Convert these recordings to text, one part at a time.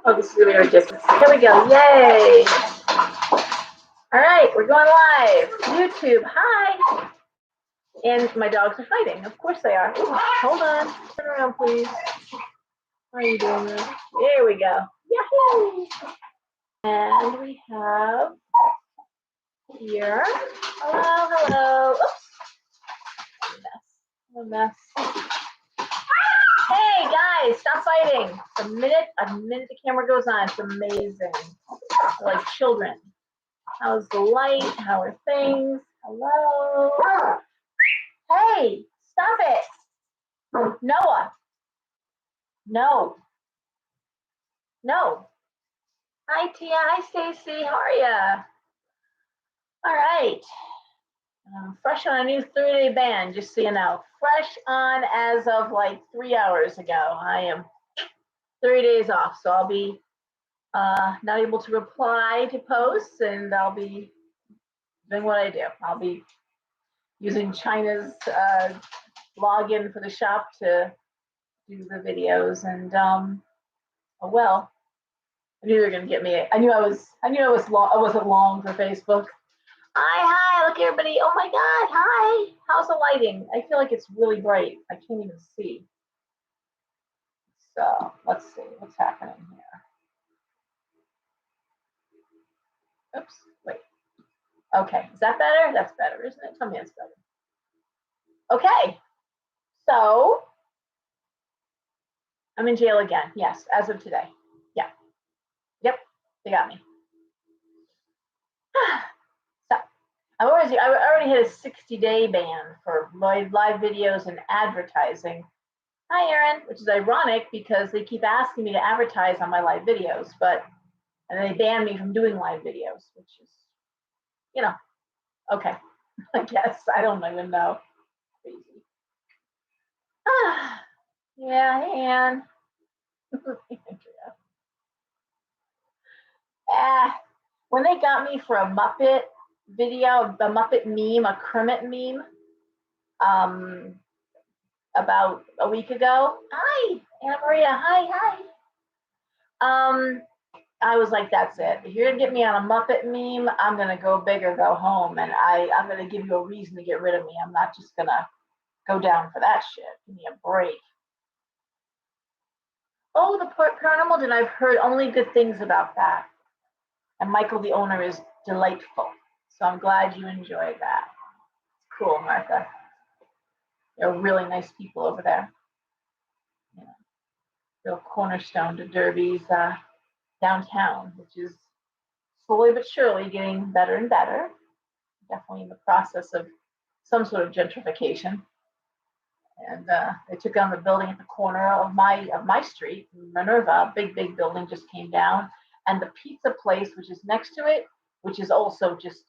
Oh, this is going to be our distance. Here we go. Yay. All right, we're going live. YouTube, hi. And my dogs are fighting. Of course they are. Ooh, hold on. Turn around, please. How are you doing this? There we go. Yahoo! And we have here. Hello, hello. Oops. A mess. Hey guys, stop fighting. The minute the camera goes on, it's amazing. They're like children. How's the light? How are things? Hello. Hey, stop it. Noah. No. No. Hi Tia. Hi Stacy. How are ya? All right. Fresh on a new 3-day ban, just so you know. Fresh on as of like 3 hours ago. I am 3 days off, so I'll be not able to reply to posts, and I'll be doing what I do. I'll be using China's login for the shop to do the videos, and oh well. I knew they were gonna get me. I wasn't long for Facebook. Hi, look everybody. Oh my God, hi. How's the lighting? I feel like it's really bright. I can't even see. So let's see what's happening here. Oops, wait. Okay, is that better? That's better, isn't it? Tell me it's better. Okay, so I'm in jail again. Yes, as of today. Yeah. Yep, they got me. So I already had a 60-day ban for live videos and advertising. Hi, Erin, which is ironic because they keep asking me to advertise on my live videos, and they ban me from doing live videos, which is, okay. I guess I don't even know. Crazy. Yeah, Anne. When they got me for a Muppet video, the Muppet meme, a Kermit meme, about a week ago. Hi, Anna Maria. Hi. I was like, that's it. If you're gonna get me on a Muppet meme, I'm gonna go big or go home, and I'm gonna give you a reason to get rid of me. I'm not just gonna go down for that shit. Give me a break. Oh, the paranormal, and I've heard only good things about that. And Michael, the owner, is delightful. So I'm glad you enjoyed that. It's cool, Martha. They're really nice people over there. Real cornerstone to Derby's downtown, which is slowly but surely getting better and better. Definitely in the process of some sort of gentrification. And they took down the building at the corner of my street, Minerva. A big building just came down, and the pizza place, which is next to it, which is also just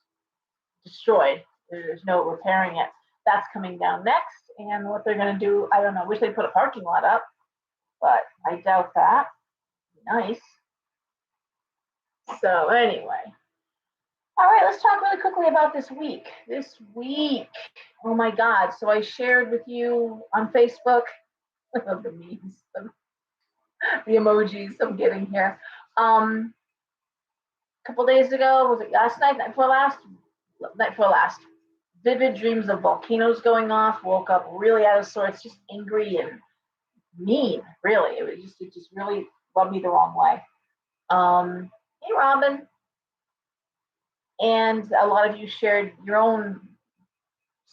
destroyed. There's no repairing it. That's coming down next. And what they're going to do, I don't know. Wish they put a parking lot up, but I doubt that. Nice. So anyway, all right, let's talk really quickly about this week. Oh my God. So I shared with you on Facebook the memes, the emojis I'm getting here. A couple days ago, was it last night, night before last? Vivid dreams of volcanoes going off, woke up really out of sorts, just angry and mean, really. It just really rubbed me the wrong way. Hey, Robin. And a lot of you shared your own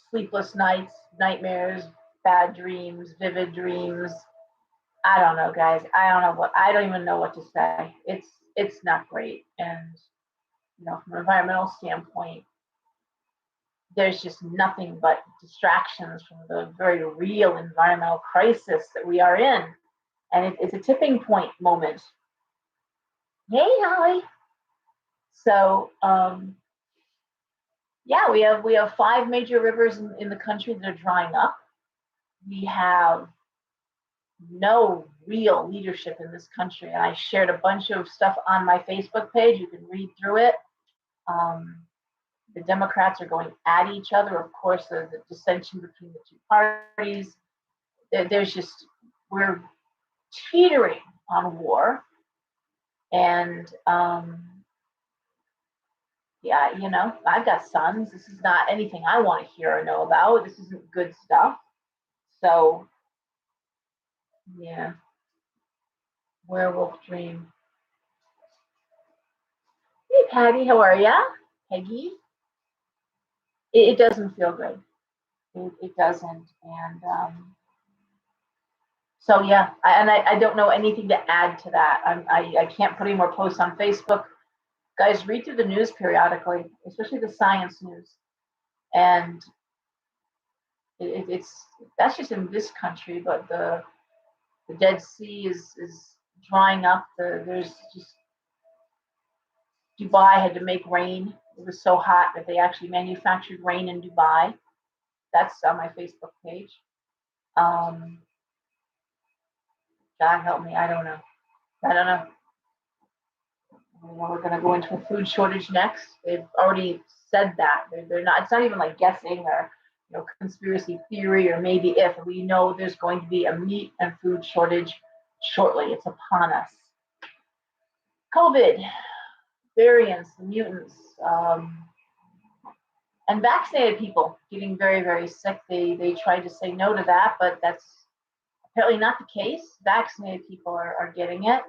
sleepless nights, nightmares, bad dreams, vivid dreams. I don't know, guys. I don't even know what to say. It's not great. And, from an environmental standpoint, there's just nothing but distractions from the very real environmental crisis that we are in. And it's a tipping point moment. Hey, Holly. So, we have 5 major rivers in the country that are drying up. We have no real leadership in this country, and I shared a bunch of stuff on my Facebook page. You can read through it. The Democrats are going at each other. Of course, the dissension between the two parties. There's just, we're teetering on war. And yeah, I've got sons. This is not anything I want to hear or know about. This isn't good stuff. So, yeah, werewolf dream. Hey, Patty, how are ya? Peggy? It doesn't feel good. It doesn't. And so, yeah, I don't know anything to add to that. I can't put any more posts on Facebook. Guys, read through the news periodically, especially the science news. And it's that's just in this country, but the Dead Sea is drying up. There's just Dubai had to make rain. It was so hot that they actually manufactured rain in Dubai. That's on my Facebook page. God help me, I don't know. We're going to go into a food shortage next. They've already said that. They're not. It's not even like guessing or conspiracy theory or maybe if. We know there's going to be a meat and food shortage shortly. It's upon us. COVID, variants, mutants, and vaccinated people getting very, very sick. They tried to say no to that, but that's apparently not the case. Vaccinated people are getting it.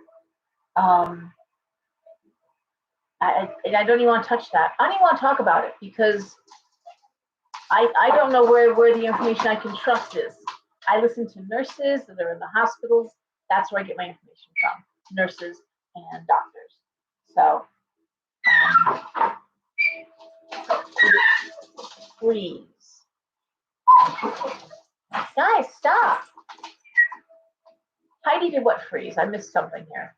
I don't even want to touch that. I don't even want to talk about it because I don't know where the information I can trust is. I listen to nurses that are in the hospitals. That's where I get my information from, nurses and doctors. So, freeze. Guys, stop. Heidi did what freeze? I missed something here.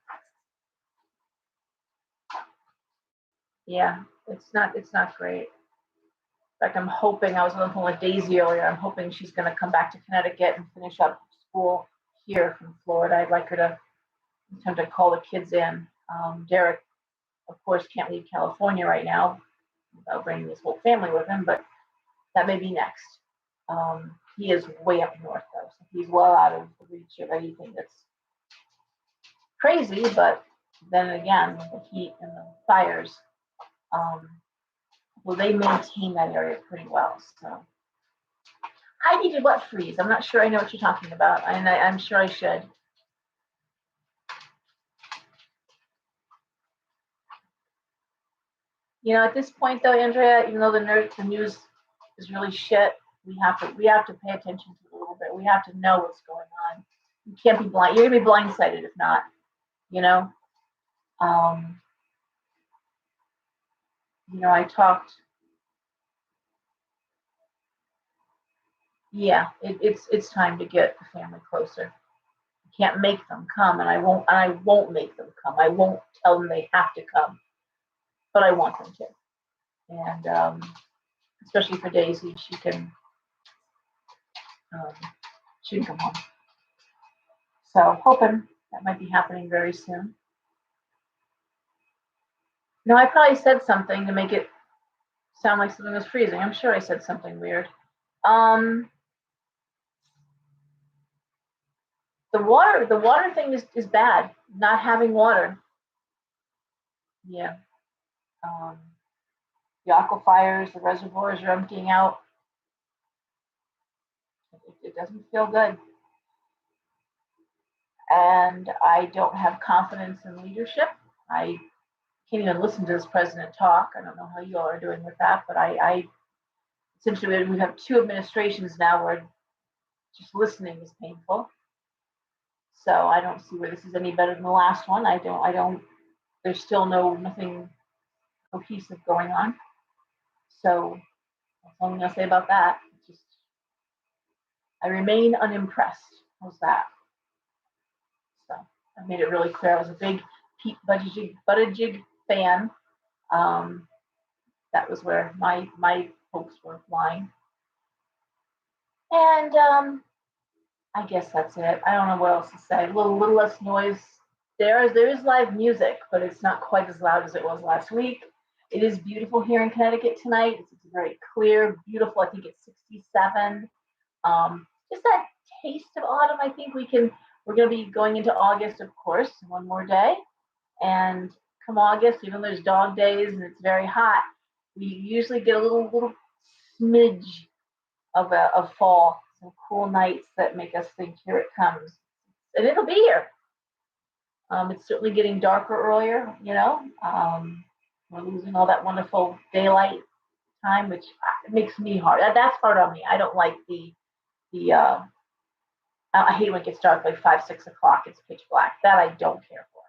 Yeah, it's not great. In fact, I'm hoping, I was on the phone with Daisy earlier, I'm hoping she's going to come back to Connecticut and finish up school here from Florida. I'd like her to attempt to call the kids in. Derek, of course, can't leave California right now without bringing his whole family with him, but that may be next. He is way up north, though, so he's well out of the reach of anything that's crazy, but then again, the heat and the fires, well, they maintain that area pretty well. So, Heidi did what freeze? I'm not sure I know what you're talking about, and I'm sure I should. At this point, though, Andrea, even though the news is really shit, we have to pay attention to it a little bit. We have to know what's going on. You can't be blind. You're gonna be blindsided if not. I talked. Yeah, it's time to get the family closer. You can't make them come, and I won't make them come. I won't tell them they have to come, but I want them to. And especially for Daisy, she can come home. So hoping that might be happening very soon. No, I probably said something to make it sound like something was freezing. I'm sure I said something weird. The water thing is bad. Not having water. Yeah. The aquifers, the reservoirs are emptying out. It doesn't feel good. And I don't have confidence in leadership. I can't even listen to this president talk. I don't know how you all are doing with that, but I essentially we have two administrations now where just listening is painful. So I don't see where this is any better than the last one. I don't. There's still nothing cohesive going on. So that's all I'm gonna say about that. Just I remain unimpressed. How's that? So I made it really clear. I was a big Pete Buttigieg fan. That was where my hopes were flying. And I guess that's it. I don't know what else to say. A little less noise. There is live music, but it's not quite as loud as it was last week. It is beautiful here in Connecticut tonight. It's very clear, beautiful. I think it's 67. Just that taste of autumn. I think we're going to be going into August, of course, one more day. And come August, even though there's dog days and it's very hot, we usually get a little smidge of fall, some cool nights that make us think, here it comes. And it'll be here. It's certainly getting darker earlier, we're losing all that wonderful daylight time, which makes me hard. That's hard on me. I don't like the I hate when it gets dark like 5, 6 o'clock. It's pitch black. That I don't care for.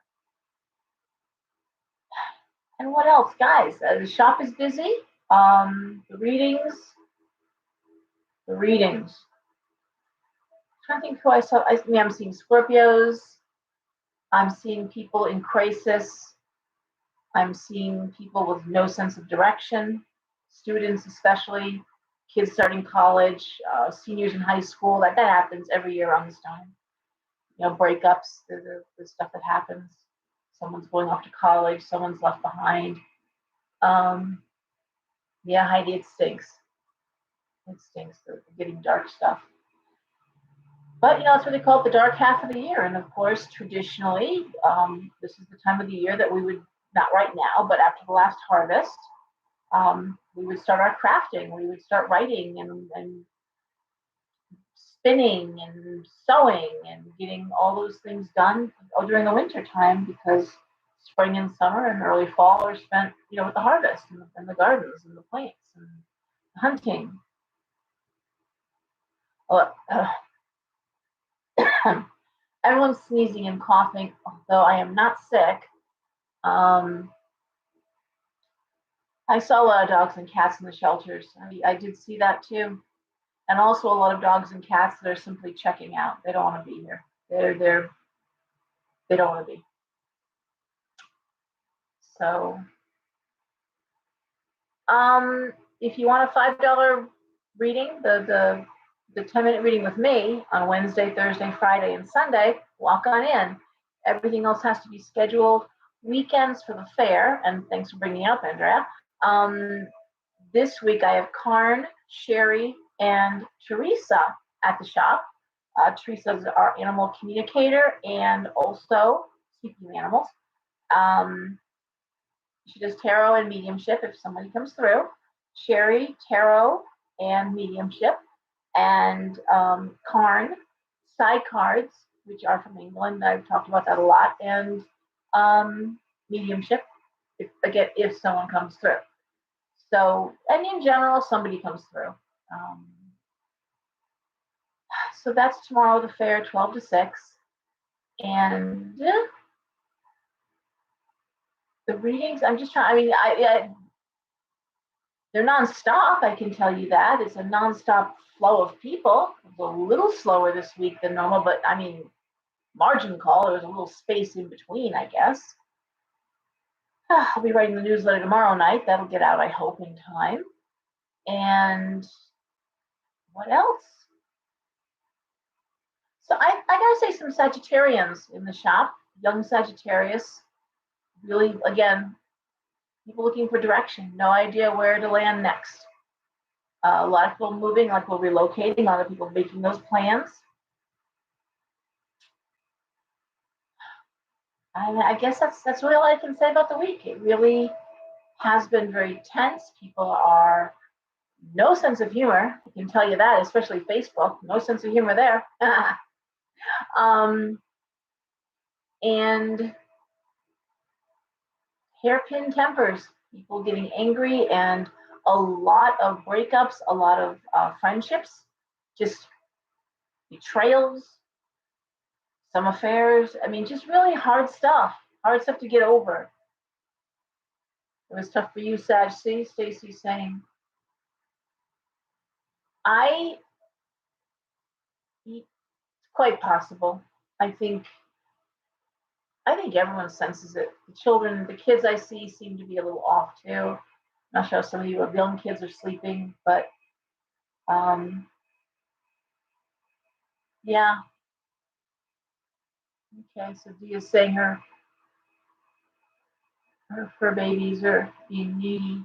And what else, guys? The shop is busy. The readings. I'm trying to think who I saw. I'm seeing Scorpios. I'm seeing people in crisis. I'm seeing people with no sense of direction, students especially, kids starting college, seniors in high school. That happens every year around this time. Breakups, the stuff that happens. Someone's going off to college, someone's left behind. Yeah, Heidi, it stinks. It stinks, the getting dark stuff. But that's what they call it, the dark half of the year. And of course, traditionally, this is the time of the year that we would, not right now, but after the last harvest, we would start our crafting. We would start writing and spinning and sewing and getting all those things done during the winter time, because spring and summer and early fall are spent, with the harvest and the gardens and the plants and hunting. Everyone's sneezing and coughing, although I am not sick. I saw a lot of dogs and cats in the shelters. I did see that too. And also a lot of dogs and cats that are simply checking out. They don't want to be here. They don't want to be. So, if you want a $5 reading, the 10-minute reading with me on Wednesday, Thursday, Friday, and Sunday, walk on in. Everything else has to be scheduled. Weekends for the fair, and thanks for bringing up, Andrea. This week I have Karn, Sherry, and Teresa at the shop. Teresa is our animal communicator and also speaking of animals. She does tarot and mediumship if somebody comes through. Sherry, tarot and mediumship. And Karn, side cards, which are from England. I've talked about that a lot. And mediumship, if someone comes through. So, and in general, somebody comes through. So that's tomorrow, the fair, 12 to 6. And the readings, I'm just trying, they're nonstop, I can tell you that. It's a nonstop flow of people. It's a little slower this week than normal, but margin call, there's a little space in between, I guess. I'll be writing the newsletter tomorrow night. That'll get out, I hope, in time. And what else? So I gotta say, some Sagittarians in the shop, young Sagittarius, really, again, people looking for direction, no idea where to land next. A lot of people moving, like we're relocating, a lot of people making those plans. I guess that's really all I can say about the week. It really has been very tense. People are no sense of humor. I can tell you that, especially Facebook. No sense of humor there. And hairpin tempers. People getting angry, and a lot of breakups, a lot of friendships, just betrayals, some affairs. Just really hard stuff to get over. It was tough for you, Sag C. Stacy's saying. It's quite possible. I think everyone senses it. The kids I see seem to be a little off too. I'm not sure if some of you young kids are sleeping, but yeah. Okay, so Dia's saying Her fur babies are being needy.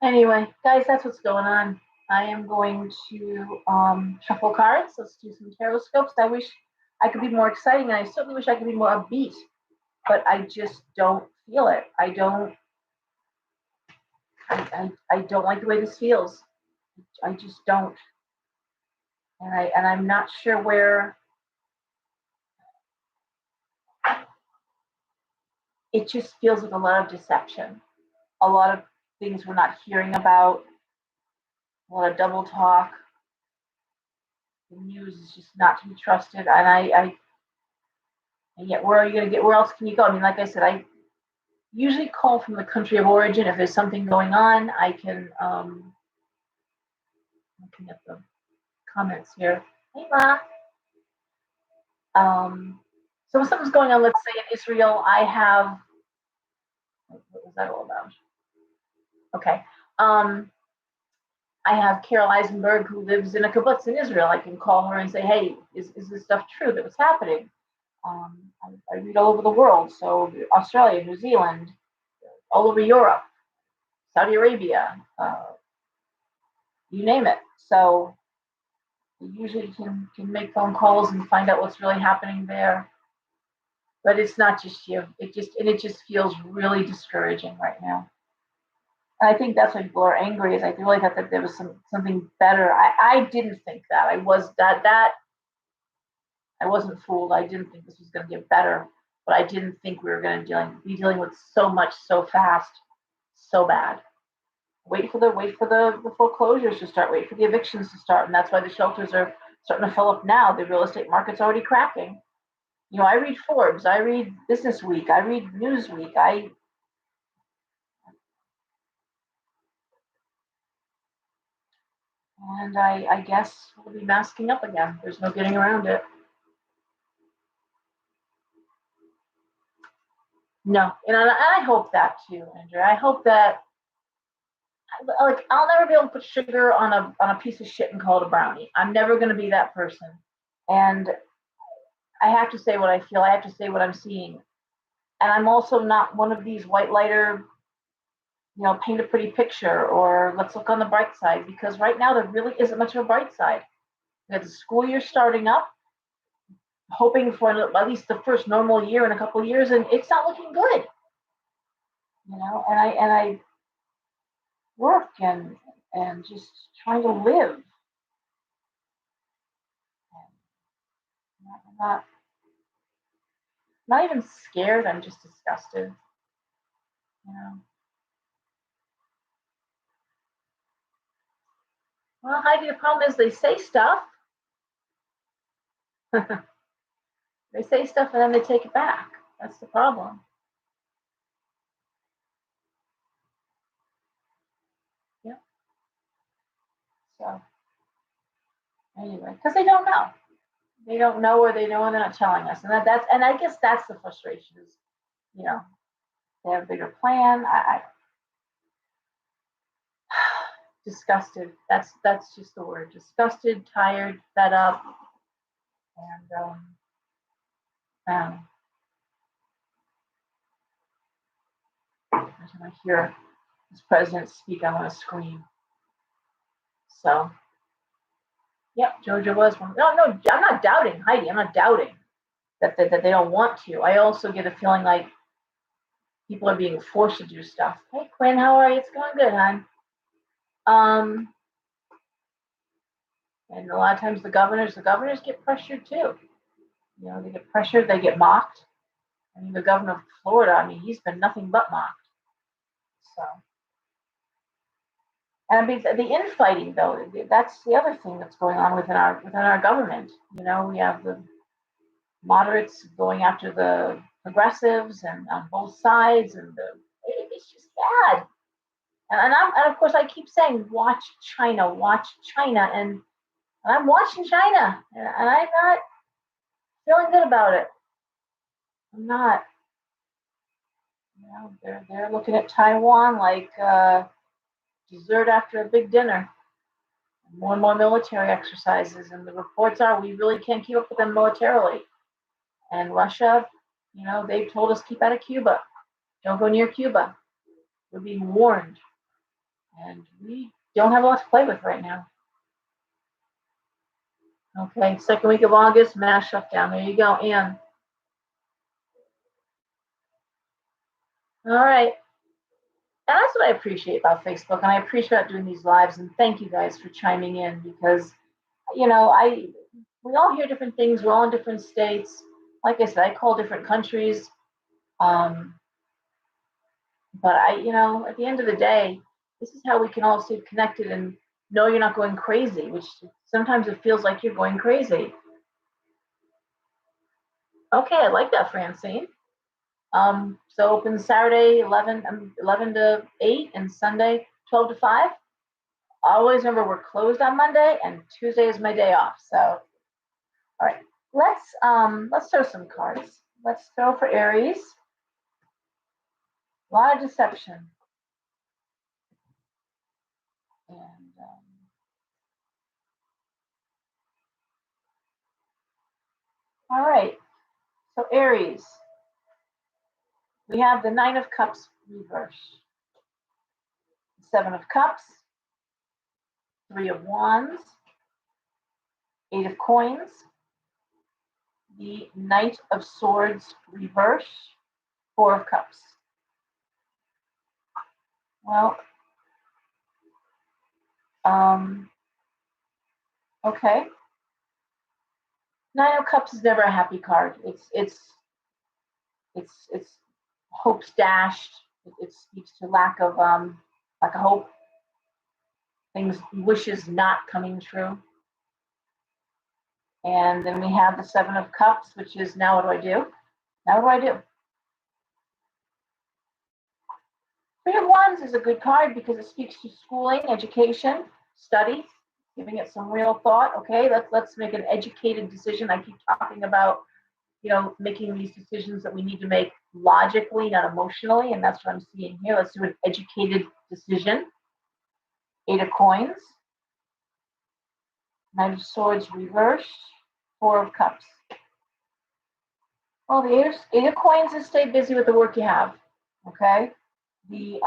Anyway, guys, that's what's going on. I am going to shuffle cards. Let's do some Tarotscopes. I wish I could be more exciting, and I certainly wish I could be more upbeat, but I just don't feel it. I don't like the way this feels. I just don't, and I'm not sure where. It just feels like a lot of deception, a lot of things we're not hearing about, a lot of double talk. The news is just not to be trusted, and yet where are you going to get? Where else can you go? I mean, like I said, I usually call from the country of origin if there's something going on. I can looking at the comments here. Hey, Ma. So if something's going on, let's say in Israel, I have. What was that all about? Okay. I have Carol Eisenberg who lives in a kibbutz in Israel. I can call her and say, hey, is this stuff true that was happening? I read all over the world, so Australia, New Zealand, all over Europe, Saudi Arabia, you name it. So we usually can make phone calls and find out what's really happening there. But it's not just you. It just feels really discouraging right now. And I think that's why people are angry. Is I really thought that there was something better. I didn't think that. I wasn't fooled. I didn't think this was going to get better, but I didn't think we were going to be dealing with so much so fast, so bad. Wait for the foreclosures to start. Wait for the evictions to start, and that's why the shelters are starting to fill up now. The real estate market's already cracking. You know, I read Forbes, I read Business Week, I read Newsweek. I guess we'll be masking up again. There's no getting around it. No, and I hope that too, Andrew. I hope that like I'll never be able to put sugar on a piece of shit and call it a brownie. I'm never going to be that person, and I have to say what I feel. I have to say what I'm seeing, and I'm also not one of these white lighter, paint a pretty picture or let's look on the bright side because right now there really isn't much of a bright side. We have the school year starting up, hoping for at least the first normal year in a couple of years, and it's not looking good. And I work and just trying to live. I'm not even scared. I'm just disgusted. You know. Well, Heidi, the problem is they say stuff. They say stuff and then they take it back. That's the problem. Yeah. So anyway, because they don't know. They don't know or they know and they're not telling us. And I guess that's the frustration is, you know, they have a bigger plan. I disgusted. That's just the word. Disgusted, tired, fed up, and every time I hear this president speak, I want to scream. So, yep, Georgia was one. No, I'm not doubting Heidi. I'm not doubting that they don't want to. I also get a feeling like people are being forced to do stuff. Hey, Quinn, how are you? It's going good, hon. Um, and a lot of times the governors get pressured too. They get pressured, they get mocked. I mean, the governor of Florida, I mean, he's been nothing but mocked. So, and I mean, the infighting though, that's the other thing that's going on within our government. We have the moderates going after the progressives and on both sides, and it's just bad. And of course I keep saying watch China, and I'm watching China, and I'm not feeling good about it. I'm not. They're looking at Taiwan like dessert after a big dinner. More and more military exercises, and the reports are we really can't keep up with them militarily. And Russia, You know, they've told us keep out of Cuba. Don't go near Cuba. We're being warned. And we don't have a lot to play with right now. Okay, second week of August, mass shutdown. There you go, Ann. All right. And that's what I appreciate about Facebook, and I appreciate doing these lives. And thank you guys for chiming in because, you know, we all hear different things. We're all in different states. Like I said, I call different countries. Um, but you know, at the end of the day, this is how we can all stay connected and know you're not going crazy, which sometimes it feels like you're going crazy. Okay, I like that, Francine. So open Saturday 11 to 8 and Sunday 12 to 5. Always remember we're closed on Monday and Tuesday is my day off. So, all right, let's throw some cards. Let's throw for Aries. A lot of deception. And all right, so Aries, we have the Nine of Cups reverse, Seven of Cups, Three of Wands, Eight of Coins, the Knight of Swords reverse, Four of Cups. Well, okay. Nine of Cups is never a happy card. It's hopes dashed. It speaks to lack of hope. Things, wishes not coming true. And then we have the Seven of Cups, which is now what do I do? Now what do I do? Three of Wands is a good card because it speaks to schooling, education, study, giving it some real thought. Okay, let's make an educated decision. I keep talking about, you know, making these decisions that we need to make logically, not emotionally, and that's what I'm seeing here. Let's do an educated decision. Eight of Coins, Knight of Swords reversed, Four of Cups. Well, the Eight of Coins is stay busy with the work you have. Okay, the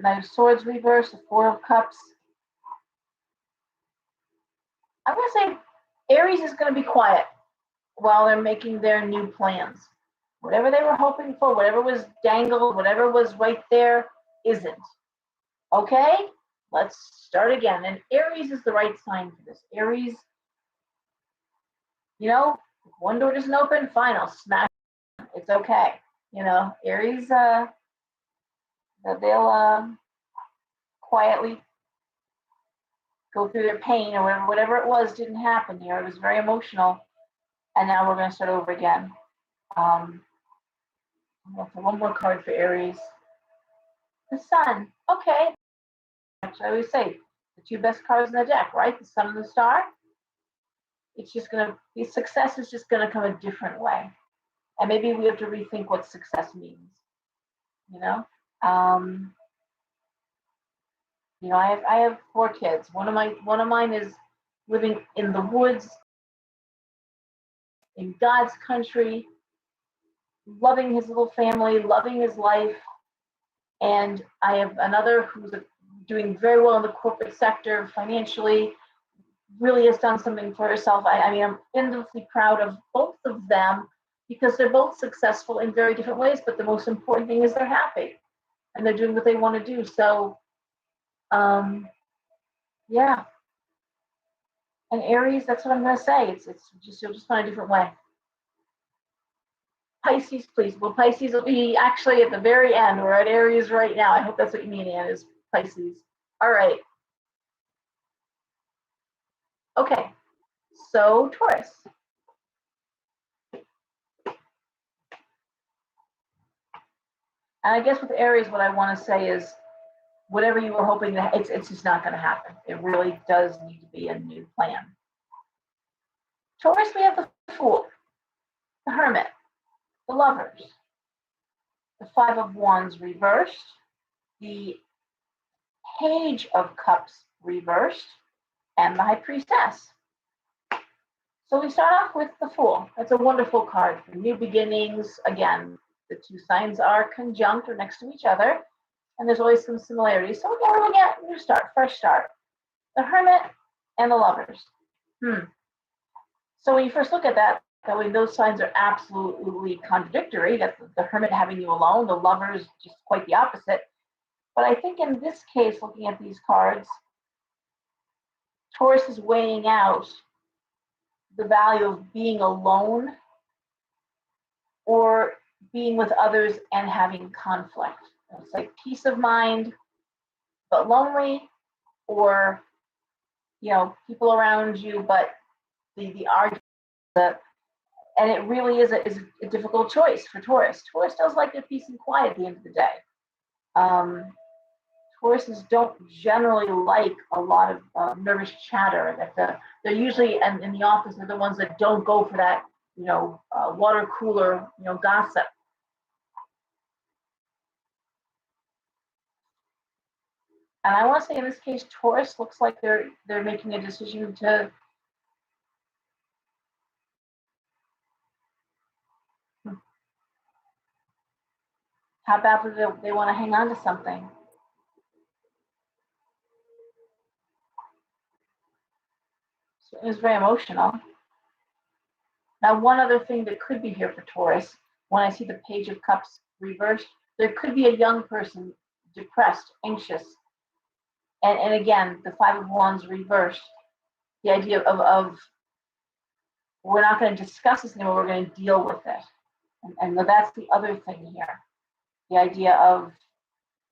Knight of Swords reversed, the Four of Cups. I'm going to say Aries is going to be quiet while they're making their new plans. Whatever they were hoping for, whatever was dangled, whatever was right there, isn't. Okay, let's start again. And Aries is the right sign for this. Aries, you know, if one door doesn't open, fine, I'll smash it. It's okay. You know, Aries, they'll quietly go through their pain or whatever it was didn't happen here. It was very emotional. And now we're going to start over again. One more card for Aries. The Sun. Okay. Actually, I always say the two best cards in the deck, right? The Sun and the Star. It's just going to be, success is just going to come a different way. And maybe we have to rethink what success means. You know? You know, I have 4 kids. One of mine is living in the woods, in God's country, loving his little family, loving his life. And I have another who's doing very well in the corporate sector financially, really has done something for herself. I mean, I'm endlessly proud of both of them because they're both successful in very different ways, but the most important thing is they're happy and they're doing what they want to do. So, yeah. And Aries, that's what I'm going to say. It's just, you'll just find a different way. Pisces, please. Well, Pisces will be actually at the very end. We're at Aries right now. I hope that's what you mean, Anne, is Pisces. All right. Okay. So, Taurus. And I guess with Aries, what I want to say is whatever you were hoping that it's just not going to happen. It really does need to be a new plan. Taurus, we have the Fool, the Hermit, the Lovers, the Five of Wands reversed, the Page of Cups reversed, and the High Priestess. So we start off with the Fool. That's a wonderful card for new beginnings. Again, the two signs are conjunct or next to each other, and there's always some similarities. So again, we're looking at new start, fresh start. The Hermit and the Lovers. So when you first look at that, those signs are absolutely contradictory. That's the Hermit having you alone, the Lovers just quite the opposite. But I think in this case, looking at these cards, Taurus is weighing out the value of being alone or being with others and having conflict. It's like peace of mind, but lonely, or people around you, but the argument, and it really is a difficult choice for Taurus. Taurus does like their peace and quiet at the end of the day. Tauruses don't generally like a lot of nervous chatter. They're usually in the office. They're the ones that don't go for that, water cooler, gossip. And I want to say in this case, Taurus looks like they're making a decision to. How badly they want to hang on to something. So it was very emotional. Now, one other thing that could be here for Taurus, when I see the Page of Cups reversed, there could be a young person, depressed, anxious. And again, the Five of Wands reversed. The idea of we're not going to discuss this anymore, we're going to deal with it. And that's the other thing here. The idea of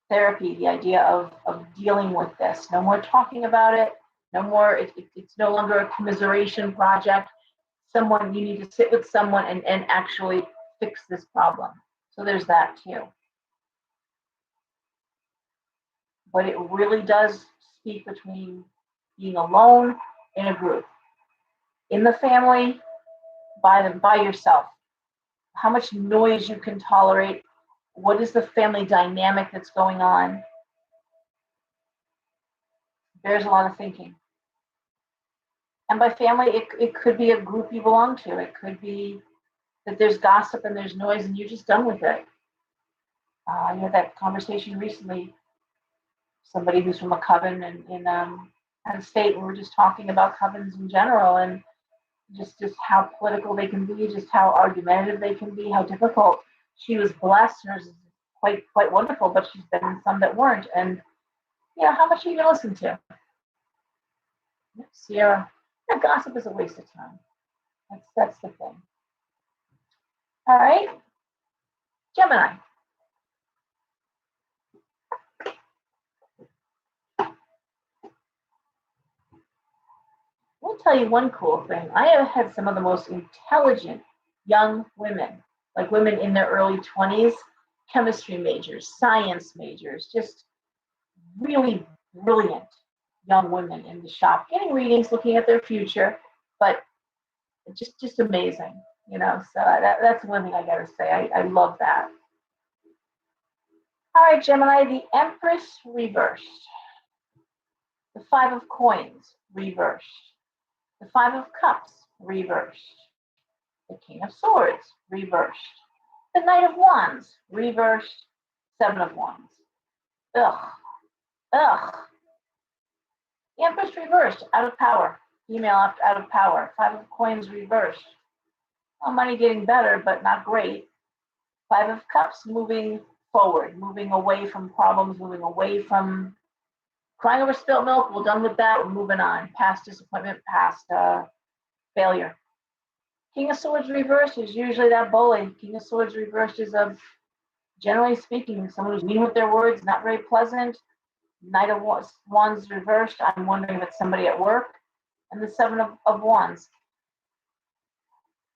therapy, the idea of dealing with this. No more talking about it. No more, it's no longer a commiseration project. You need to sit with someone and actually fix this problem. So there's that too. But it really does speak between being alone in a group, in the family, by yourself. How much noise you can tolerate. What is the family dynamic that's going on? There's a lot of thinking. And by family, it could be a group you belong to. It could be that there's gossip and there's noise and you're just done with it. I had that conversation recently. Somebody who's from a coven in Penn State, and we're just talking about covens in general and just how political they can be, just how argumentative they can be, how difficult. She was blessed, hers is quite wonderful, but she's been in some that weren't. And how much are you gonna listen to? Sierra, gossip is a waste of time. That's the thing. All right, Gemini. I'll tell you one cool thing. I have had some of the most intelligent young women, like women in their early 20s, chemistry majors, science majors, just really brilliant young women in the shop, getting readings, looking at their future, but just amazing, So that's one thing I gotta say. I love that. All right, Gemini, the Empress reversed. The Five of Coins reversed. The Five of Cups reversed. The King of Swords reversed. The Knight of Wands reversed. Seven of Wands. Ugh. The Empress reversed, out of power. Female out of power. Five of Coins reversed. Well, money getting better, but not great. Five of Cups moving forward, moving away from problems, moving away from crying over spilt milk. We're done with that. We're moving on. Past disappointment, past failure. King of Swords reversed is usually that bully. King of Swords reversed is generally speaking, someone who's mean with their words, not very pleasant. Knight of Wands reversed. I'm wondering if it's somebody at work. And the Seven of Wands.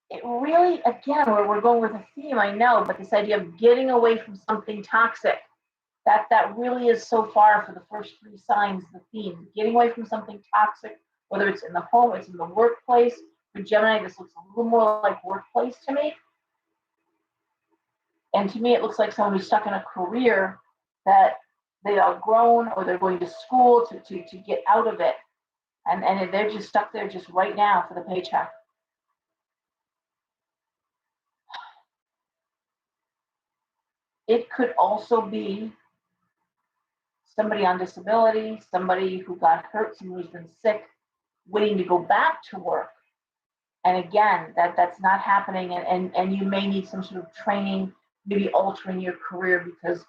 It really, again, we're going with a theme, I know, but this idea of getting away from something toxic, that really is so far for the first three signs, the theme. Getting away from something toxic, whether it's in the home, it's in the workplace. For Gemini, this looks a little more like workplace to me. And to me, it looks like someone who's stuck in a career that they are grown or they're going to school to get out of it. And they're just stuck there just right now for the paycheck. It could also be somebody on disability, somebody who got hurt, someone who's been sick, waiting to go back to work. And again, that's not happening, and you may need some sort of training, maybe altering your career because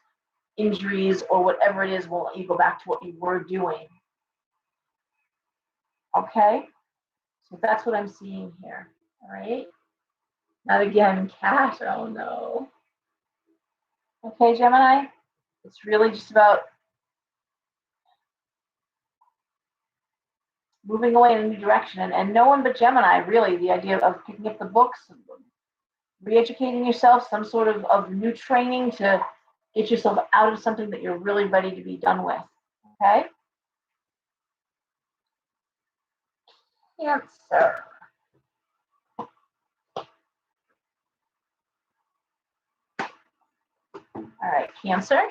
injuries or whatever it is will let you go back to what you were doing. Okay, so that's what I'm seeing here. All right, not again, cash. Oh no. Okay, Gemini, it's really just about moving away in a new direction, and no one but Gemini, really, the idea of picking up the books, re-educating yourself, some sort of new training to get yourself out of something that you're really ready to be done with. Okay? Cancer. All right, Cancer.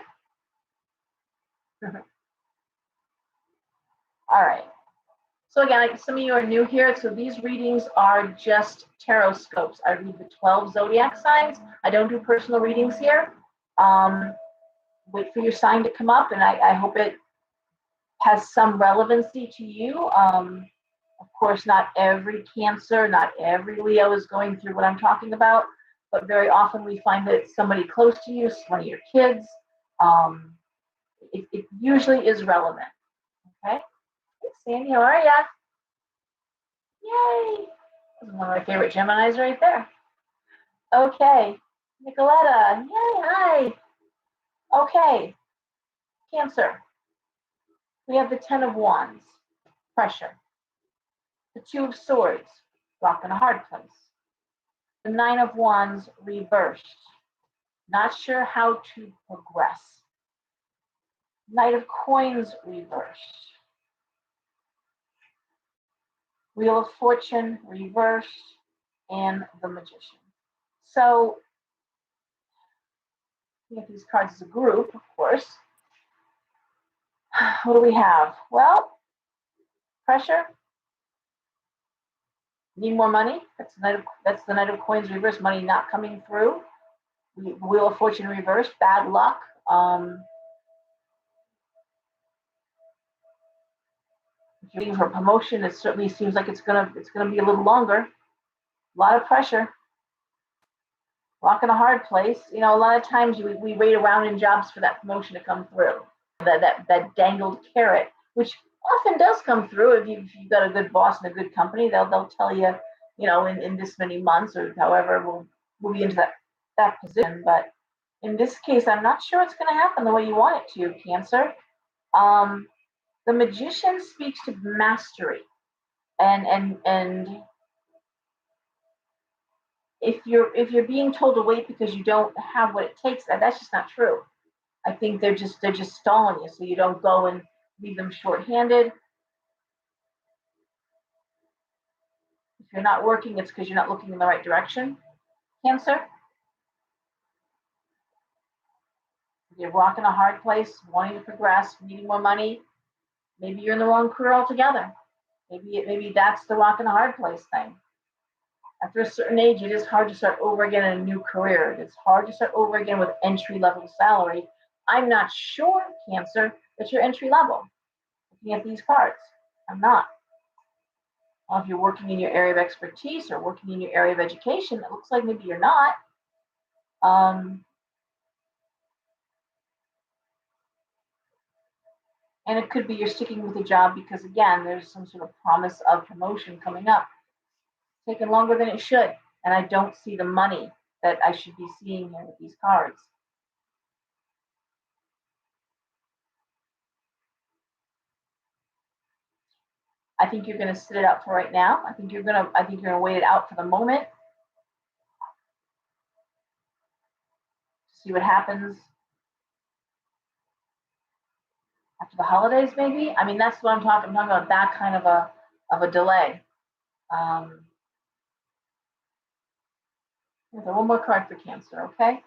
All right. So again, some of you are new here. So these readings are just Tarotscopes. I read the 12 zodiac signs. I don't do personal readings here. Wait for your sign to come up, and I hope it has some relevancy to you. Of course, not every Cancer, not every Leo is going through what I'm talking about, but very often we find that it's somebody close to you, one of your kids. It usually is relevant. Okay. Hey, Sandy, how are ya? Yay! This is one of my favorite Geminis right there. Okay, Nicoletta, yay, hi. Okay, Cancer. We have the 10 of Wands, pressure. The 2 of Swords, rock in a hard place. The 9 of Wands reversed. Not sure how to progress. Knight of Coins reversed. Wheel of Fortune reversed, and the Magician. So we get these cards as a group, of course. What do we have? Well, pressure. Need more money. That's the Knight of Coins reversed. Money not coming through. Wheel of Fortune reversed. Bad luck. If you're waiting for a promotion, it certainly seems like it's gonna be a little longer. A lot of pressure. Rock in a hard place. You know, a lot of times we wait around in jobs for that promotion to come through. That dangled carrot, which often does come through if you've got a good boss and a good company. They'll tell you, you know, in this many months or however we'll be into that position. But in this case, I'm not sure it's going to happen the way you want it to, Cancer. The Magician speaks to mastery, and if you're being told to wait because you don't have what it takes, that's just not true. I think they're just stalling you so you don't go and leave them short-handed. If you're not working, it's because you're not looking in the right direction. Cancer. If you're rocking a hard place, wanting to progress, needing more money, maybe you're in the wrong career altogether. Maybe that's the rock in a hard place thing. After a certain age, it is hard to start over again in a new career. It's hard to start over again with entry-level salary. I'm not sure, Cancer, that you're entry level. Looking at these cards, I'm not. Well, if you're working in your area of expertise or working in your area of education, it looks like maybe you're not. And it could be you're sticking with a job because, again, there's some sort of promise of promotion coming up. It's taking longer than it should. And I don't see the money that I should be seeing here with these cards. I think you're going to sit it out for right now. I think you're going to wait it out for the moment. See what happens after the holidays, maybe. I mean, that's what I'm talking. I'm talking about that kind of a delay. One more card for Cancer, okay?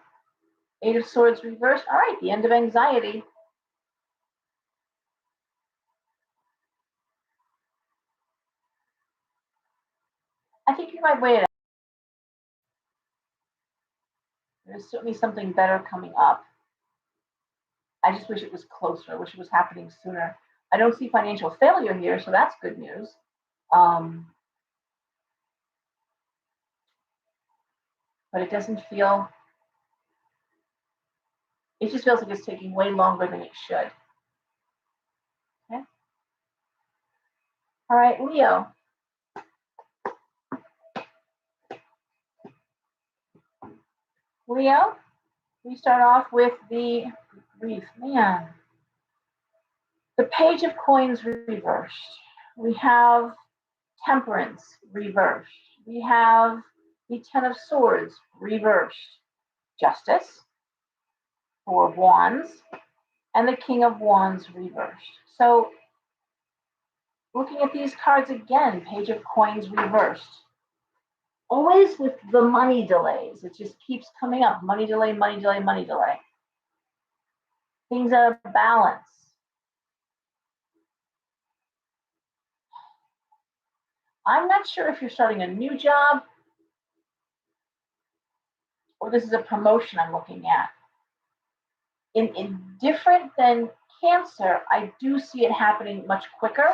8 of Swords reversed. All right, the end of anxiety. I think you might wait it out. There's certainly something better coming up. I just wish it was closer. I wish it was happening sooner. I don't see financial failure here, so that's good news. Um, but it doesn't feel, it just feels like it's taking way longer than it should. Okay. All right, Leo. Leo, we start off with the grief. Man, the Page of Coins reversed. We have Temperance reversed. We have the Ten of Swords reversed. Justice, Four of Wands, and the King of Wands reversed. So looking at these cards again, Page of Coins reversed. Always with the money delays, it just keeps coming up. Money delay, money delay, money delay. Things out of balance. I'm not sure if you're starting a new job or this is a promotion I'm looking at. In different than Cancer, I do see it happening much quicker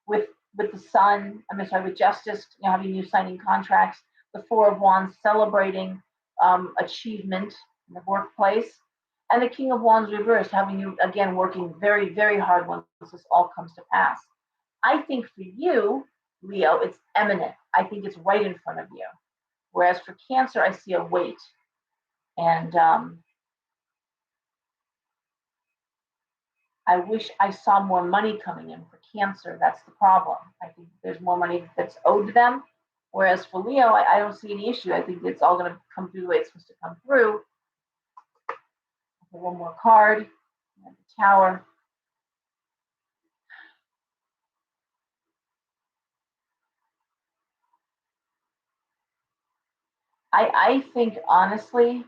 with the Sun. I'm sorry, with Justice, having you signing contracts, the Four of Wands celebrating achievement in the workplace, and the King of Wands reversed, having you again working very, very hard once this all comes to pass. I think for you, Leo, it's imminent. I think it's right in front of you. Whereas for Cancer, I see a wait. And I wish I saw more money coming in for Cancer. That's the problem. I think there's more money that's owed to them. Whereas for Leo, I don't see any issue. I think it's all going to come through the way it's supposed to come through. One more card, and the Tower. I think honestly,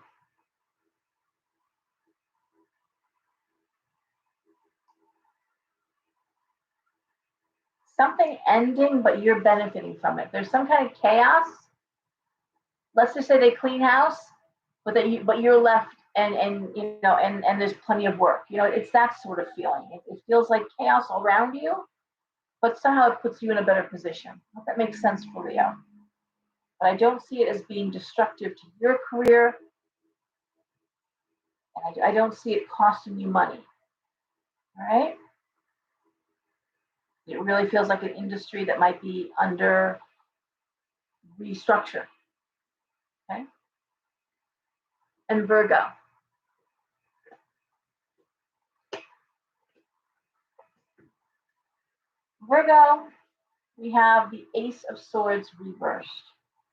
something ending, but you're benefiting from it. There's some kind of chaos. Let's just say they clean house, but you're left and there's plenty of work. It's that sort of feeling. It feels like chaos around you, but somehow it puts you in a better position. I hope that makes sense for Leo. But I don't see it as being destructive to your career. And I don't see it costing you money. All right? It really feels like an industry that might be under restructure. Okay? And Virgo. Virgo, we have the Ace of Swords reversed,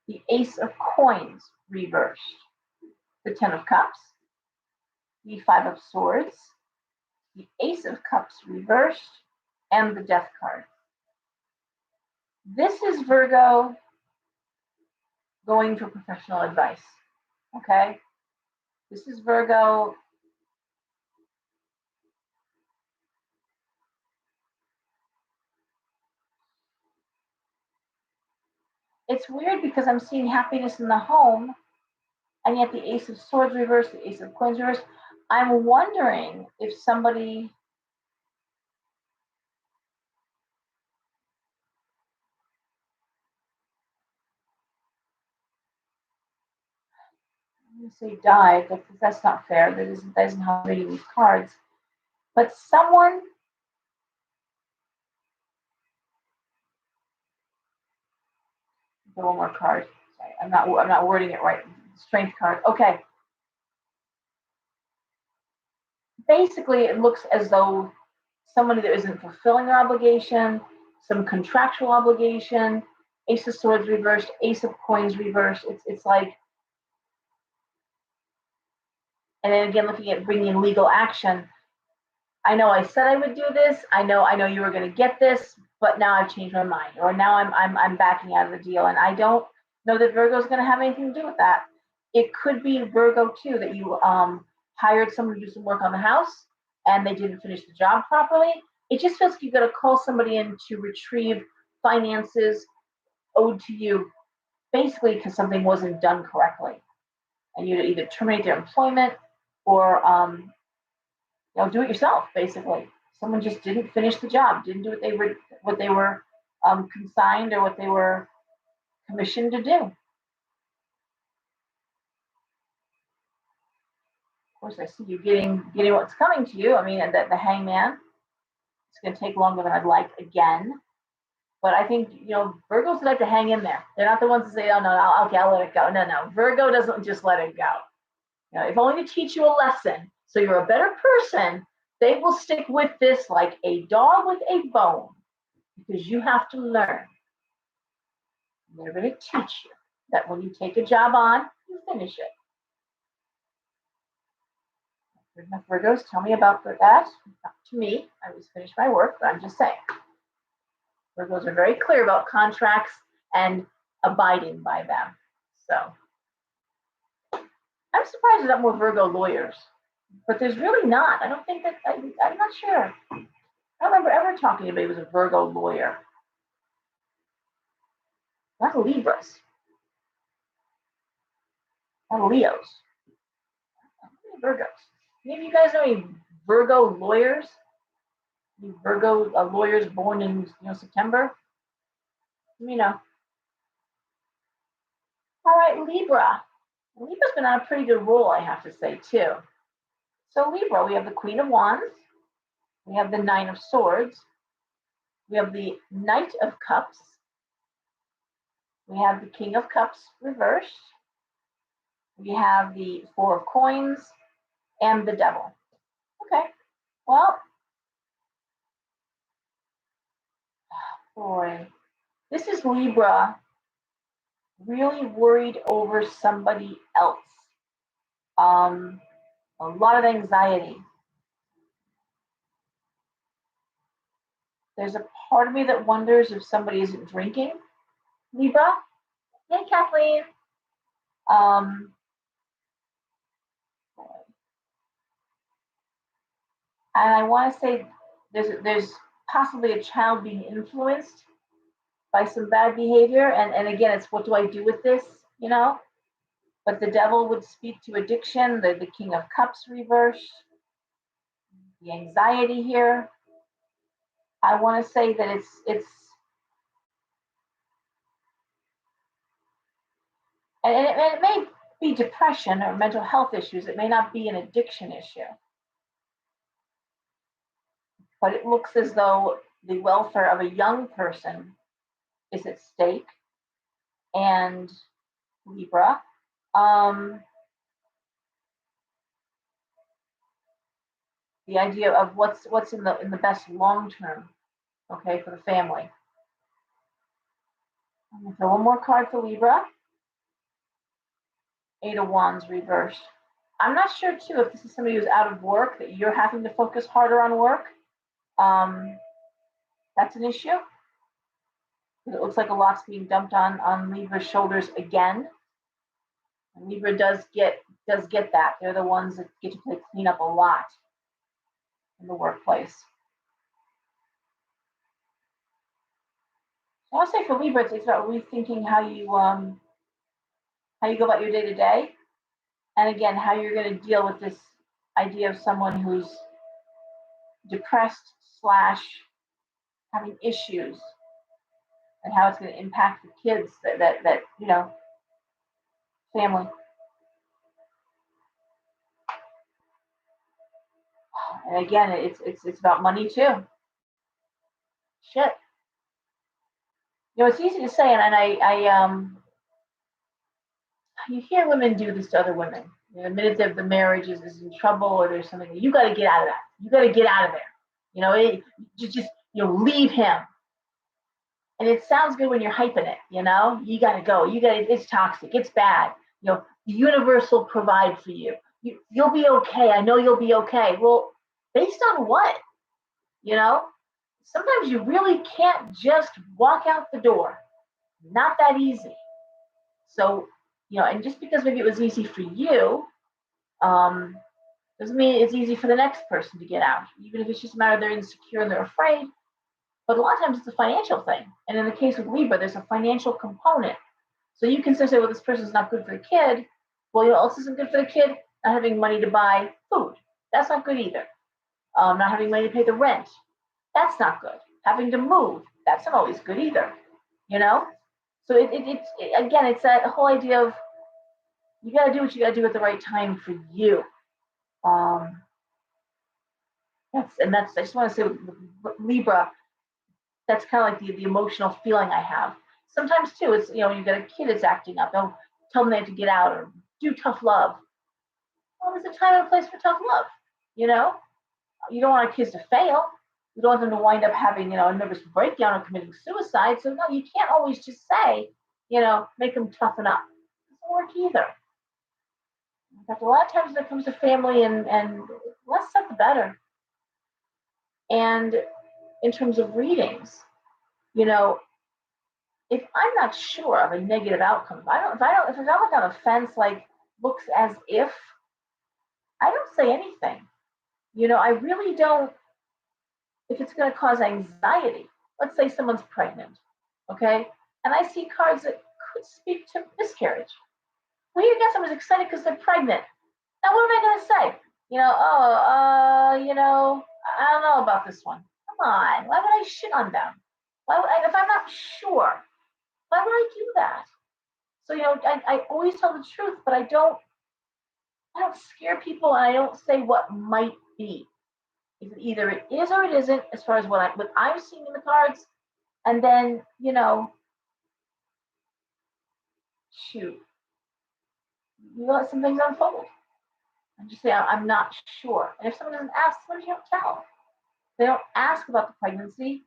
the Ace of Coins reversed, the Ten of Cups, the Five of Swords, the Ace of Cups reversed, and the Death card. This is Virgo going for professional advice. Okay? This is Virgo. It's weird because I'm seeing happiness in the home, and yet the Ace of Swords reversed, the Ace of Coins reversed. I'm wondering if somebody. I'm going to say died, but that's not fair. That isn't how I'm reading these cards. But someone. One more card. Sorry, I'm not wording it right. Strength card. Okay. Basically, it looks as though somebody that isn't fulfilling their obligation, some contractual obligation, Ace of Swords reversed, Ace of Coins reversed. It's like, and then again, looking at bringing legal action. I know I said I would do this. I know you were going to get this, but now I've changed my mind, or now I'm backing out of the deal, and I don't know that Virgo's going to have anything to do with that. It could be Virgo too, that you hired someone to do some work on the house and they didn't finish the job properly. It just feels like you've got to call somebody in to retrieve finances owed to you, basically because something wasn't done correctly, and you either terminate their employment or do it yourself, basically. Someone just didn't finish the job, didn't do what they were consigned or what they were commissioned to do. Of course, I see you getting what's coming to you. I mean, the hangman. It's going to take longer than I'd like again. But I think, Virgos like to hang in there. They're not the ones to say, oh, no, okay, I'll let it go. No. Virgo doesn't just let it go. If only to teach you a lesson so you're a better person, they will stick with this like a dog with a bone because you have to learn. They're going to teach you that when you take a job on, you finish it. Virgos, tell me about that. Not to me, I always finish my work, but I'm just saying. Virgos are very clear about contracts and abiding by them. So I'm surprised there's not more Virgo lawyers, but there's really not. I don't think that, I'm not sure. I don't remember ever talking to anybody who was a Virgo lawyer. Not Libras. Not Leos. Virgos. Any of you guys know any Virgo lawyers? Any Virgo lawyers born in September? Let me know. All right, Libra. Libra's been on a pretty good roll, I have to say, too. So Libra, we have the Queen of Wands. We have the Nine of Swords. We have the Knight of Cups. We have the King of Cups reversed. We have the Four of Coins and the Devil. Okay, well, boy, this is Libra really worried over somebody else. A lot of anxiety. There's a part of me that wonders if somebody isn't drinking. Libra? Hey, Kathleen. And I want to say there's possibly a child being influenced by some bad behavior. And again, it's what do I do with this, But the devil would speak to addiction, the King of Cups reversed, the anxiety here. I want to say that it's and it may be depression or mental health issues. It may not be an addiction issue. But it looks as though the welfare of a young person is at stake. And Libra, the idea of what's in the best long term, okay, for the family. I'm gonna throw one more card for Libra. Eight of Wands reversed. I'm not sure too if this is somebody who's out of work that you're having to focus harder on work. That's an issue. It looks like a lot's being dumped on Libra's shoulders again. And Libra does get that. They're the ones that get to play cleanup a lot in the workplace. So I'll say for Libra, it's about rethinking how you go about your day to day, and again, how you're going to deal with this idea of someone who's depressed / having issues, and how it's going to impact the kids that family. And again, it's about money too. Shit. It's easy to say, and I you hear women do this to other women. The minute that the marriage is in trouble or there's something, you got to get out of that. You got to get out of there. Just leave him. And it sounds good when you're hyping it. You got to go. It's toxic. It's bad. The universe will provide for you. You'll be okay. I know you'll be okay. Well, based on what? Sometimes you really can't just walk out the door. Not that easy. So, and just because maybe it was easy for you, doesn't mean it's easy for the next person to get out, even if it's just a matter of they're insecure and they're afraid. But a lot of times it's a financial thing. And in the case of Libra, there's a financial component. So you can say, well, this person's not good for the kid. Well, also isn't good for the kid not having money to buy food. That's not good either. Not having money to pay the rent, that's not good. Having to move, that's not always good either, you know? So again, it's that whole idea of you got to do what you got to do at the right time for you. Um, I just want to say with Libra, that's kind of like the emotional feeling I have. Sometimes too, it's when you get a kid that's acting up, they'll tell them they have to get out or do tough love. Well, there's a time and a place for tough love. You know, you don't want our kids to fail. You don't want them to wind up having a nervous breakdown or committing suicide. So no, you can't always just say make them toughen up. It doesn't work either. In fact, a lot of times when it comes to family and less said the better. And in terms of readings, you know, if I'm not sure of a negative outcome, if I don't like on a fence like looks as if, I don't say anything. I really don't. If it's going to cause anxiety, let's say someone's pregnant, okay, and I see cards that could speak to miscarriage. Well, you get someone's excited because they're pregnant. Now, what am I going to say? I don't know about this one. Come on, why would I shit on them? Why would I, if I'm not sure? Why would I do that? So I always tell the truth, but I don't scare people, and I don't say what might be. Either it is or it isn't, as far as what I'm seeing in the cards, and then shoot, you let some things unfold. And just say I'm not sure. And if someone doesn't ask, sometimes you don't tell. They don't ask about the pregnancy,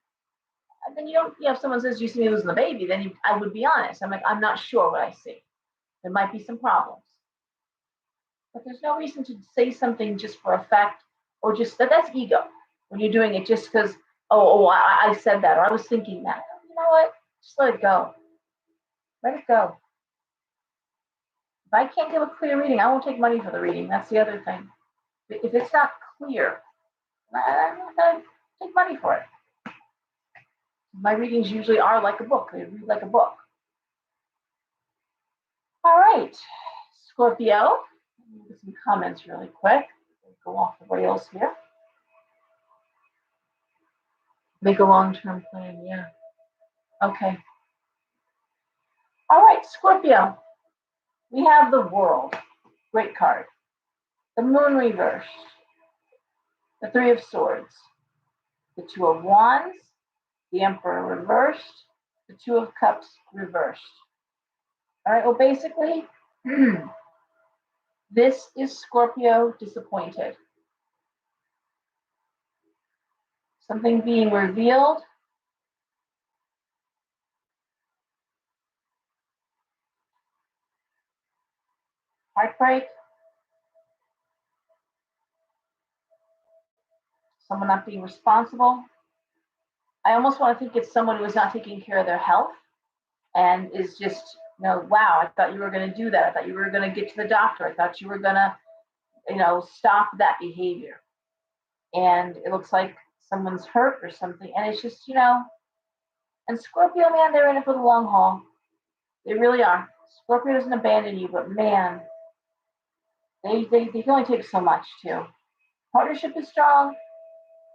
and then you don't. If someone says you see me losing the baby, then I would be honest. I'm like, I'm not sure what I see. There might be some problems. But there's no reason to say something just for effect, or just that's ego. When you're doing it just because, I said that, or I was thinking that. You know what? Just let it go. Let it go. If I can't give a clear reading, I won't take money for the reading. That's the other thing. If it's not clear, I'm not going to take money for it. My readings usually are like a book. They read like a book. All right, Scorpio. Get some comments really quick. Go off the rails here. Make a long-term plan, yeah. Okay. All right, Scorpio. We have the World. Great card. The Moon reversed. The Three of Swords. The Two of Wands. The Emperor reversed. The Two of Cups reversed. All right, well, basically, this is Scorpio disappointed. Something being revealed. Heartbreak. Someone not being responsible. I almost want to think it's someone who is not taking care of their health and is just, wow, I thought you were going to do that. I thought you were going to get to the doctor. I thought you were going to, stop that behavior. And it looks like someone's hurt or something. And it's just, and Scorpio, man, they're in it for the long haul. They really are. Scorpio doesn't abandon you, but man, they can only take so much too. Partnership is strong,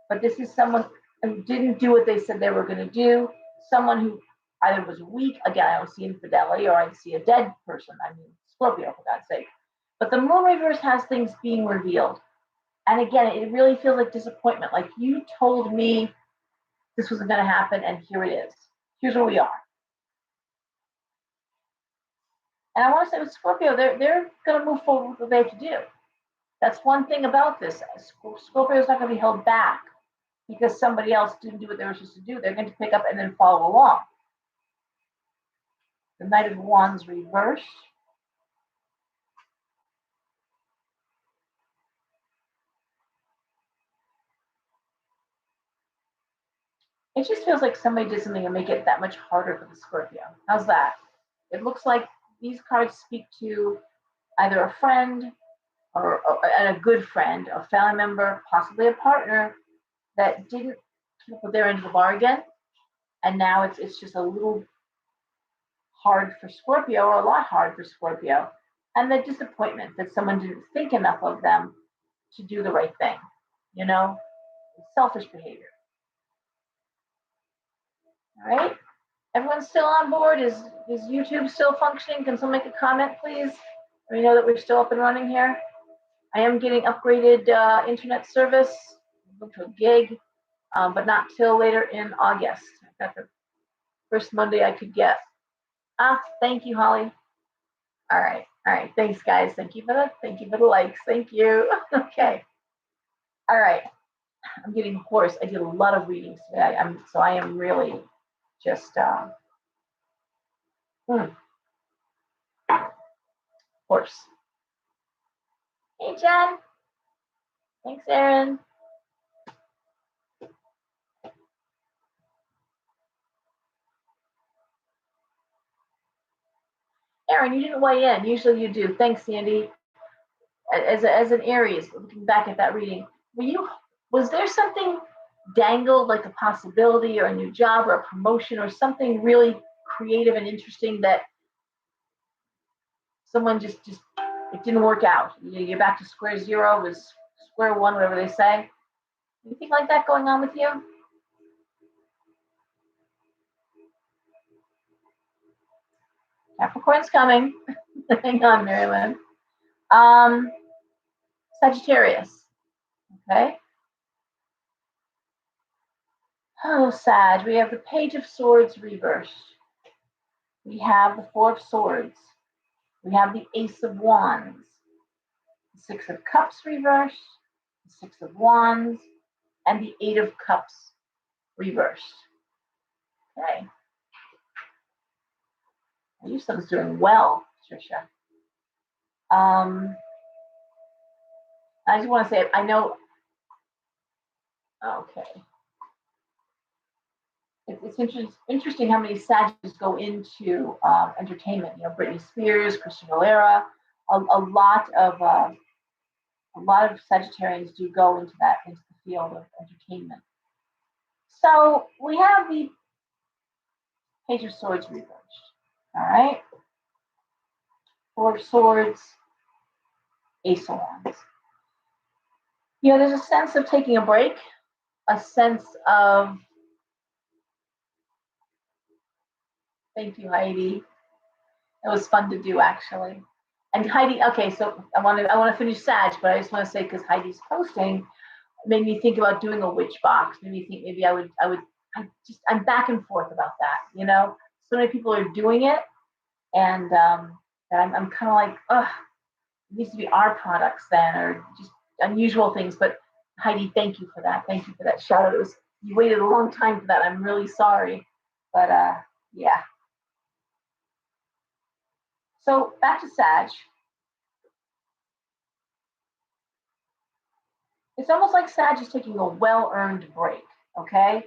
but this is someone who didn't do what they said they were going to do. Someone who either was weak. Again, I don't see infidelity, or I see a dead person. I mean, Scorpio, for God's sake. But the Moon reverse has things being revealed. And again, it really feels like disappointment. Like, you told me this wasn't going to happen, and here it is. Here's where we are. And I want to say with Scorpio, they're going to move forward with what they have to do. That's one thing about this. Scorpio is not going to be held back because somebody else didn't do what they were supposed to do. They're going to pick up and then follow along. The Knight of Wands reversed. It just feels like somebody did something to make it that much harder for the Scorpio. How's that? It looks like these cards speak to either a friend or a good friend, a family member, possibly a partner that didn't keep up their end of the bargain, and now it's just a little hard for Scorpio, or a lot hard for Scorpio, and the disappointment that someone didn't think enough of them to do the right thing, selfish behavior. All right. Everyone's still on board? Is YouTube still functioning? Can someone make a comment, please? Let me know that we're still up and running here. I am getting upgraded internet service to a gig, but not till later in August. That's the first Monday I could get. Thank you, Holly. All right. Thanks, guys. Thank you for the likes. Thank you. Okay. All right. I'm getting hoarse. I did a lot of readings today. I am really just hoarse. Hey, Jen. Thanks, Erin. Erin, you didn't weigh in. Usually you do. Thanks, Sandy. As an Aries, looking back at that reading, was there something dangled, like a possibility or a new job or a promotion or something really creative and interesting that someone just it didn't work out? You're back to square zero, was square one, whatever they say. Anything like that going on with you? Capricorn's coming. Hang on, Marilyn. Sagittarius. Okay. Oh, Sag. We have the Page of Swords reversed. We have the Four of Swords. We have the Ace of Wands. The Six of Cups reversed. The Six of Wands. And the Eight of Cups reversed. Okay. You someone's doing well, Trisha. I just want to say, I know. Okay. It's interesting how many Sagittarius go into entertainment. You know, Britney Spears, Christina Aguilera, a lot of Sagittarians do go into the field of entertainment. So we have the Page of Swords reversed. All right. Four of Swords, Ace of Wands. You know, there's a sense of taking a break, a sense of, thank you, Heidi. It was fun to do, actually. And Heidi, okay, so I want to finish Sag, but I just want to say, because Heidi's posting made me think about doing a witch box. Made me think maybe I'm back and forth about that. You know, so many people are doing it, and I'm kind of like, ugh, it needs to be our products then, or just unusual things. But Heidi, thank you for that. Thank you for that shout out. You waited a long time for that. I'm really sorry, but yeah. So back to Sag. It's almost like Sag is taking a well-earned break, okay?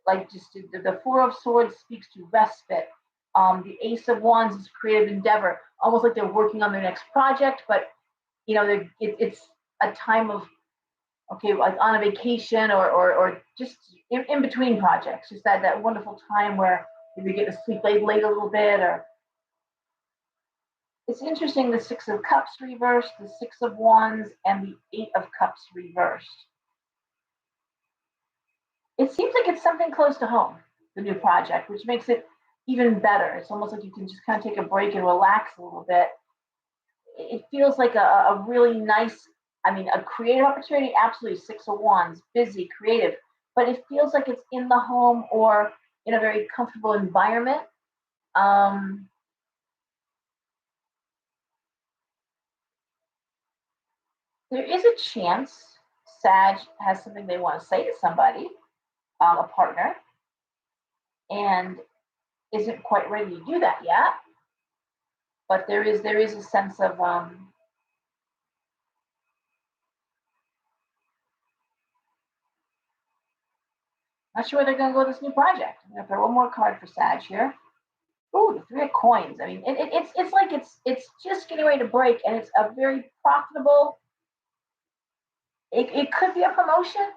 Like just the Four of Swords speaks to respite. The Ace of Wands is creative endeavor, almost like they're working on their next project, but you know, it's a time of, okay, like on a vacation or just in between projects, just that wonderful time where you get to sleep late a little bit. Or it's interesting, the Six of Cups reversed, the Six of Wands, and the Eight of Cups reversed. It seems like it's something close to home, the new project, which makes it even better. It's almost like you can just kind of take a break and relax a little bit. It feels like a really nice, a creative opportunity, absolutely. Six of Wands, busy, creative, but it feels like it's in the home or in a very comfortable environment. There is a chance Sag has something they want to say to somebody, a partner, and isn't quite ready to do that yet. But there is a sense of not sure where they're going to go with this new project. I'm going to throw one more card for Sag here. Ooh, the Three of Coins. I mean, it's like it's just getting ready to break, and it's a very profitable. It could be a promotion,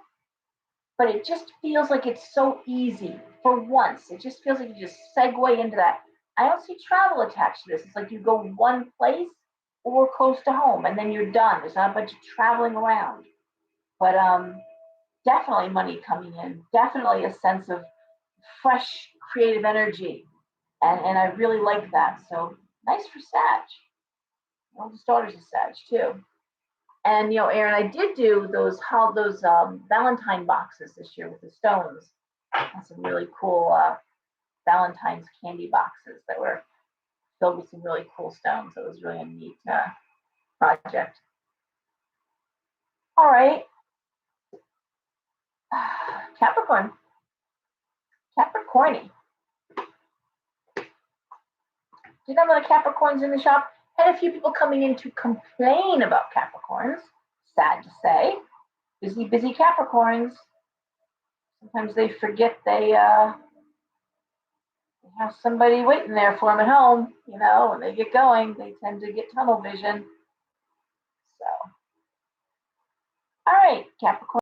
but it just feels like it's so easy for once. It just feels like you just segue into that. I don't see travel attached to this. It's like you go one place or close to home, and then you're done. There's not a bunch of traveling around. But definitely money coming in, definitely a sense of fresh creative energy. And I really like that. So nice for Sag. My oldest daughter's a Sag too. And Aaron, I did do those Valentine boxes this year with the stones. And some really cool Valentine's candy boxes that were filled with some really cool stones. So it was really a neat project. All right, Capricorn, Capricorny. Did have a lot of Capricorns in the shop. Had a few people coming in to complain about Capricorns. Sad to say, busy Capricorns. Sometimes they forget they have somebody waiting there for them at home. When they get going, they tend to get tunnel vision. So, all right, Capricorn.